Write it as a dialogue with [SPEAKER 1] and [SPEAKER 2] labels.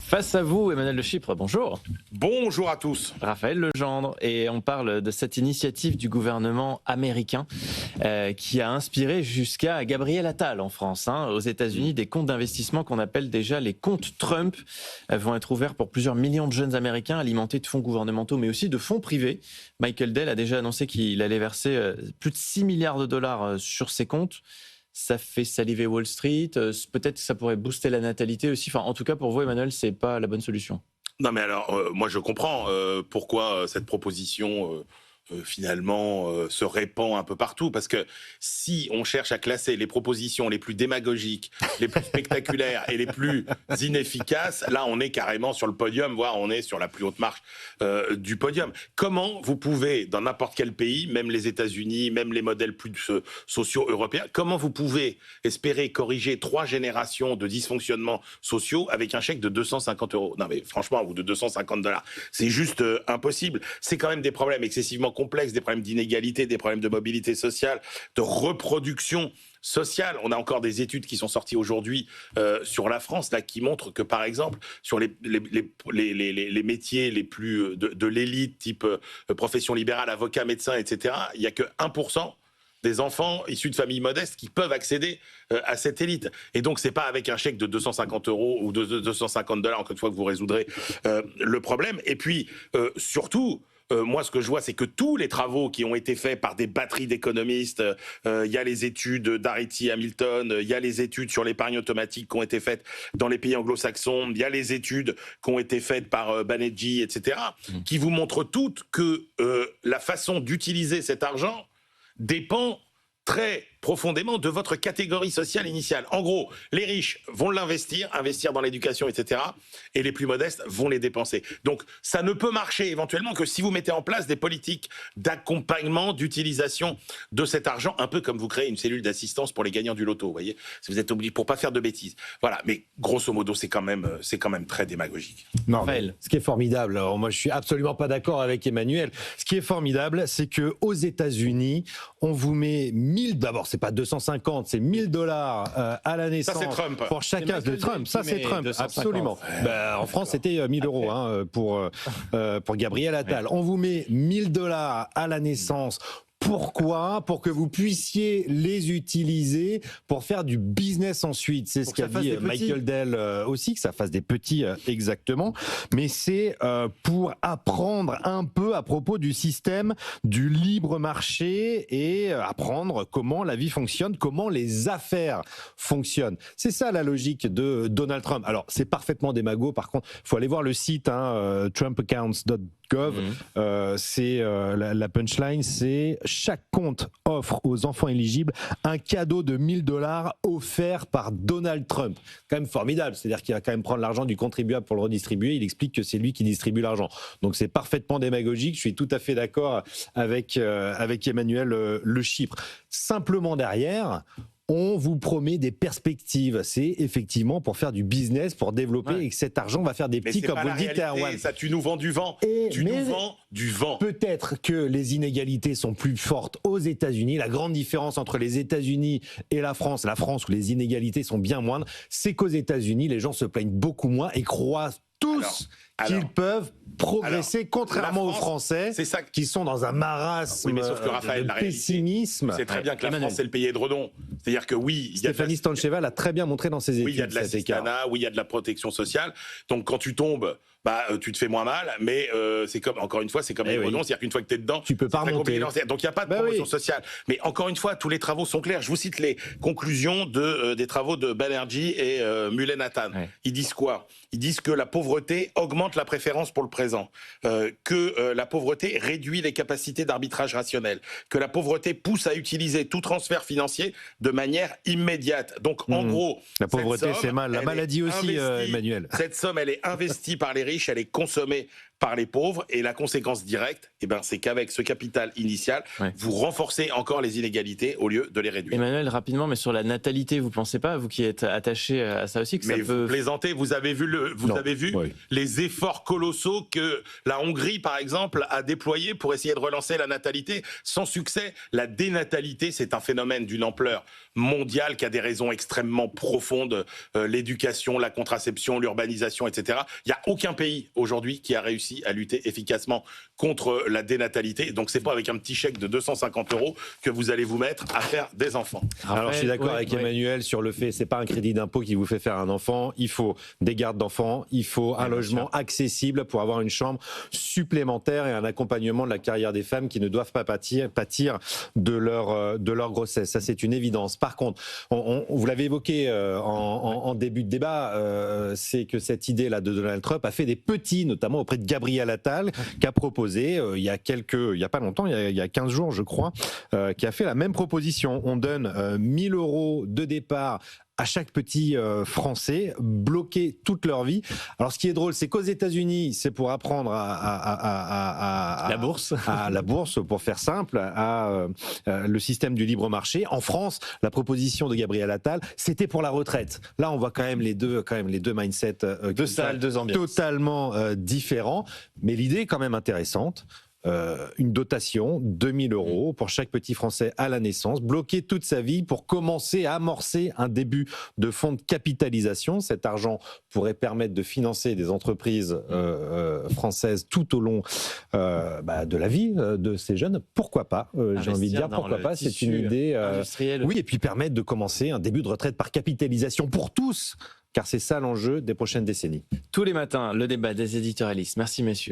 [SPEAKER 1] Face à vous, Emmanuel de Chypre, bonjour.
[SPEAKER 2] Bonjour à tous.
[SPEAKER 1] Raphaël Legendre, et on parle de cette initiative du gouvernement américain qui a inspiré jusqu'à Gabriel Attal en France. Aux États-Unis, des comptes d'investissement qu'on appelle déjà les comptes Trump vont être ouverts pour plusieurs millions de jeunes Américains, alimentés de fonds gouvernementaux, mais aussi de fonds privés. Michael Dell a déjà annoncé qu'il allait verser plus de 6 milliards de dollars sur ces comptes. Ça fait saliver Wall Street, peut-être que ça pourrait booster la natalité aussi. Enfin, en tout cas, pour vous, Emmanuel, c'est pas la bonne solution.
[SPEAKER 2] Non mais alors, moi je comprends pourquoi cette proposition finalement se répand un peu partout, parce que si on cherche à classer les propositions les plus démagogiques, les plus spectaculaires et les plus inefficaces, là on est carrément sur le podium, voire on est sur la plus haute marche du podium. Comment vous pouvez, dans n'importe quel pays, même les États-Unis, même les modèles plus sociaux européens, comment vous pouvez espérer corriger 3 générations de dysfonctionnements sociaux avec un chèque de 250 €? Non mais franchement, ou de 250 $, c'est juste impossible. C'est quand même des problèmes excessivement complexes, des problèmes d'inégalité, des problèmes de mobilité sociale, de reproduction sociale. On a encore des études qui sont sorties aujourd'hui sur la France, là, qui montrent que, par exemple, sur les métiers les plus de l'élite, type profession libérale, avocat, médecin, etc., il n'y a que 1% des enfants issus de familles modestes qui peuvent accéder à cette élite. Et donc, c'est pas avec un chèque de 250 € ou de 250 $, encore une fois, que vous résoudrez le problème. Et puis, surtout, moi, ce que je vois, c'est que tous les travaux qui ont été faits par des batteries d'économistes, il y a les études d'Arity Hamilton, il y a les études sur l'épargne automatique qui ont été faites dans les pays anglo-saxons, il y a les études qui ont été faites par Banerjee, etc., qui vous montrent toutes que la façon d'utiliser cet argent dépend très profondément de votre catégorie sociale initiale. En gros, les riches vont investir dans l'éducation, etc., et les plus modestes vont les dépenser. Donc, ça ne peut marcher éventuellement que si vous mettez en place des politiques d'accompagnement, d'utilisation de cet argent, un peu comme vous créez une cellule d'assistance pour les gagnants du loto, vous voyez, si vous êtes obligé pour pas faire de bêtises. Voilà, mais grosso modo, c'est quand même très démagogique.
[SPEAKER 3] Non, ce qui est formidable, alors moi je suis absolument pas d'accord avec Emmanuel. Ce qui est formidable, c'est que aux États-Unis, on vous met 1000, d'abord c'est pas 250, c'est 1000 $ à la naissance.
[SPEAKER 2] Ça c'est Trump.
[SPEAKER 3] Pour chacun de Trump. Ça c'est Trump, 250. Absolument. En France c'était 1000 € pour Gabriel Attal. On vous met 1000 $ à la naissance. Pourquoi ? Pour que vous puissiez les utiliser pour faire du business ensuite. C'est ce qu'a dit Michael Dell aussi, que ça fasse des petits exactement. Mais c'est pour apprendre un peu à propos du système du libre marché et apprendre comment la vie fonctionne, comment les affaires fonctionnent. C'est ça la logique de Donald Trump. Alors c'est parfaitement démago. Par contre, il faut aller voir le site trumpaccounts.gov. C'est la punchline, c'est chaque compte offre aux enfants éligibles un cadeau de 1000 $ offert par Donald Trump. Quand même formidable, c'est-à-dire qu'il va quand même prendre l'argent du contribuable pour le redistribuer. Il explique que c'est lui qui distribue l'argent. Donc c'est parfaitement démagogique. Je suis tout à fait d'accord avec Emmanuel Le Chypre. Simplement derrière, on vous promet des perspectives. C'est effectivement pour faire du business, pour développer, et que cet argent va faire des petits, comme vous le dites, Erwan.
[SPEAKER 2] Ça, tu nous vends du vent. Nous vends du vent.
[SPEAKER 3] Peut-être que les inégalités sont plus fortes aux États-Unis. La grande différence entre les États-Unis et la France où les inégalités sont bien moindres, c'est qu'aux États-Unis, les gens se plaignent beaucoup moins et croient tous qu'ils peuvent progresser, contrairement aux Français, qui sont dans un marasme
[SPEAKER 2] mais sauf que Raphaël,
[SPEAKER 3] de pessimisme.
[SPEAKER 2] C'est très bien que la France, c'est le pays Edredon. C'est-à-dire que oui...
[SPEAKER 3] Stéphanie Stancheva l'a très bien montré dans ses études.
[SPEAKER 2] Oui, il y a de l'assistanat, oui, il y a de la protection sociale. Donc quand tu tombes, tu te fais moins mal, mais c'est comme, encore une fois, c'est comme Edredon, c'est-à-dire qu'une fois que tu es dedans,
[SPEAKER 3] tu peux pas remonter.
[SPEAKER 2] Donc il n'y a pas de promotion sociale. Mais encore une fois, tous les travaux sont clairs. Je vous cite les conclusions des travaux de Banerjee et Mullen-Hattan. Ils disent quoi ? Ils disent que la pauvreté augmente la préférence pour le présent, que la pauvreté réduit les capacités d'arbitrage rationnel, que la pauvreté pousse à utiliser tout transfert financier de manière immédiate. Donc en gros,
[SPEAKER 3] la pauvreté c'est mal, la maladie aussi, Emmanuel.
[SPEAKER 2] Cette somme, elle est investie par les riches, elle est consommée par les pauvres. Et la conséquence directe, c'est qu'avec ce capital initial, vous renforcez encore les inégalités au lieu de les réduire.
[SPEAKER 1] Emmanuel, rapidement, mais sur la natalité, vous ne pensez pas, vous qui êtes attaché à ça aussi, que
[SPEAKER 2] mais
[SPEAKER 1] ça peut...
[SPEAKER 2] vous plaisantez, vous avez vu les efforts colossaux que la Hongrie, par exemple, a déployés pour essayer de relancer la natalité, sans succès. La dénatalité, c'est un phénomène d'une ampleur mondiale qui a des raisons extrêmement profondes, l'éducation, la contraception, l'urbanisation, etc. Il n'y a aucun pays aujourd'hui qui a réussi à lutter efficacement contre la dénatalité. Donc c'est pas avec un petit chèque de 250 € que vous allez vous mettre à faire des enfants.
[SPEAKER 3] Alors je suis d'accord avec Emmanuel sur le fait, c'est pas un crédit d'impôt qui vous fait faire un enfant, il faut des gardes d'enfants, il faut un logement accessible pour avoir une chambre supplémentaire et un accompagnement de la carrière des femmes qui ne doivent pas pâtir de leur grossesse. Ça c'est une évidence. Par contre, vous l'avez évoqué en début de débat, c'est que cette idée-là de Donald Trump a fait des petits, notamment auprès de Gabriel Attal, qui a proposé il y a pas longtemps, il y a 15 jours je crois, qui a fait la même proposition. On donne 1 000 € de départ à chaque petit Français, bloqués toute leur vie. Alors, ce qui est drôle, c'est qu'aux États-Unis, c'est pour apprendre à la bourse, pour faire simple, le système du libre marché. En France, la proposition de Gabriel Attal, c'était pour la retraite. Là, on voit quand même les deux mindsets,
[SPEAKER 1] deux salles, deux ambiances,
[SPEAKER 3] totalement différents. Mais l'idée est quand même intéressante. Une dotation, 2 000 € pour chaque petit Français à la naissance, bloqué toute sa vie pour commencer à amorcer un début de fonds de capitalisation. Cet argent pourrait permettre de financer des entreprises françaises tout au long de la vie de ces jeunes. Pourquoi pas, j'ai envie de dire, pourquoi pas, c'est une idée. Oui, et puis permettre de commencer un début de retraite par capitalisation pour tous, car c'est ça l'enjeu des prochaines décennies.
[SPEAKER 1] Tous les matins, le débat des éditorialistes. Merci messieurs.